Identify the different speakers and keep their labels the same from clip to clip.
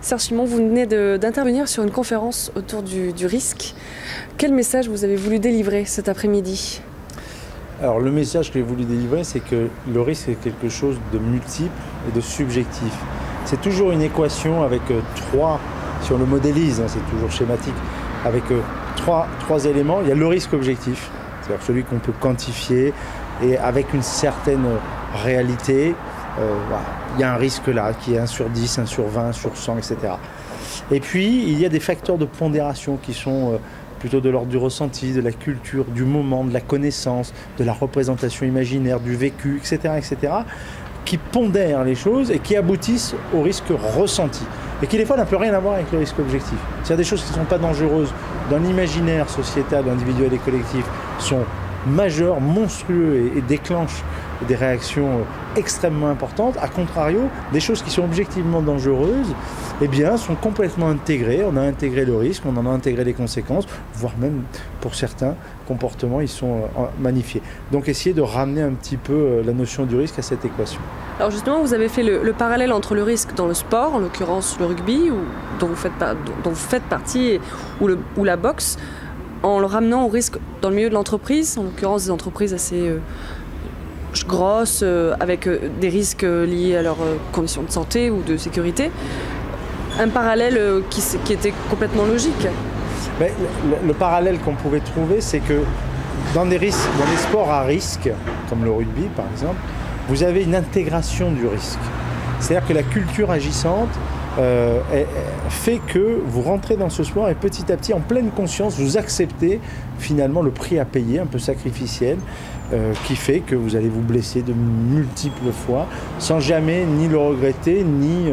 Speaker 1: Serge Simon, vous venez d'intervenir sur une conférence autour du risque. Quel message vous avez voulu délivrer cet après-midi?
Speaker 2: Alors le message que j'ai voulu délivrer, c'est que le risque est quelque chose de multiple et de subjectif. C'est toujours une équation avec trois, si on le modélise, hein, c'est toujours schématique, avec trois éléments. Il y a le risque objectif, c'est-à-dire celui qu'on peut quantifier et avec une certaine réalité. Voilà. Il y a un risque là qui est 1 sur 10, 1 sur 20, 1 sur 100, etc. Et puis il y a des facteurs de pondération qui sont plutôt de l'ordre du ressenti, de la culture, du moment, de la connaissance, de la représentation imaginaire, du vécu, etc., etc., qui pondèrent les choses et qui aboutissent au risque ressenti. Et qui des fois n'a plus rien à voir avec le risque objectif. C'est-à-dire des choses qui ne sont pas dangereuses dans l'imaginaire sociétal, individuel et collectif, sont majeures, monstrueux et déclenchent des réactions extrêmement importantes. A contrario, des choses qui sont objectivement dangereuses, eh bien, sont complètement intégrées. On a intégré le risque, on en a intégré les conséquences, voire même pour certains comportements, ils sont magnifiés. Donc essayer de ramener un petit peu la notion du risque à cette équation.
Speaker 1: Alors justement, vous avez fait le parallèle entre le risque dans le sport, en l'occurrence le rugby, dont vous faites partie, ou la boxe, en le ramenant au risque dans le milieu de l'entreprise, en l'occurrence des entreprises assez grosses, avec des risques liés à leurs conditions de santé ou de sécurité. Un parallèle qui était complètement logique.
Speaker 2: Mais le parallèle qu'on pouvait trouver, c'est que dans des sports à risque, comme le rugby par exemple, vous avez une intégration du risque. C'est-à-dire que la culture agissante fait que vous rentrez dans ce sport et petit à petit, en pleine conscience, vous acceptez finalement le prix à payer, un peu sacrificiel, qui fait que vous allez vous blesser de multiples fois, sans jamais ni le regretter, ni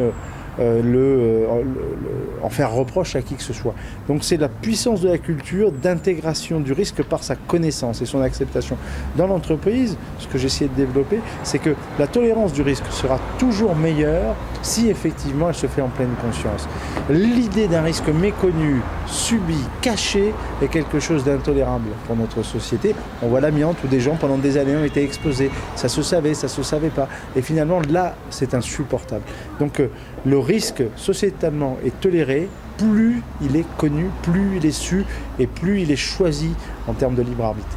Speaker 2: en faire reproche à qui que ce soit. Donc c'est la puissance de la culture d'intégration du risque par sa connaissance et son acceptation. Dans l'entreprise, ce que j'essaie de développer, c'est que la tolérance du risque sera toujours meilleure si effectivement elle se fait en pleine conscience. L'idée d'un risque méconnu, subi, caché est quelque chose d'intolérable pour notre société. On voit l'amiante où des gens pendant des années ont été exposés. Ça se savait pas. Et finalement là, c'est insupportable. Donc le risque sociétalement est toléré, plus il est connu, plus il est su et plus il est choisi en termes de libre arbitre.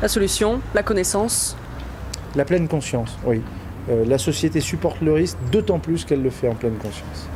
Speaker 1: La solution, la connaissance?
Speaker 2: La pleine conscience, oui. La société supporte le risque, d'autant plus qu'elle le fait en pleine conscience.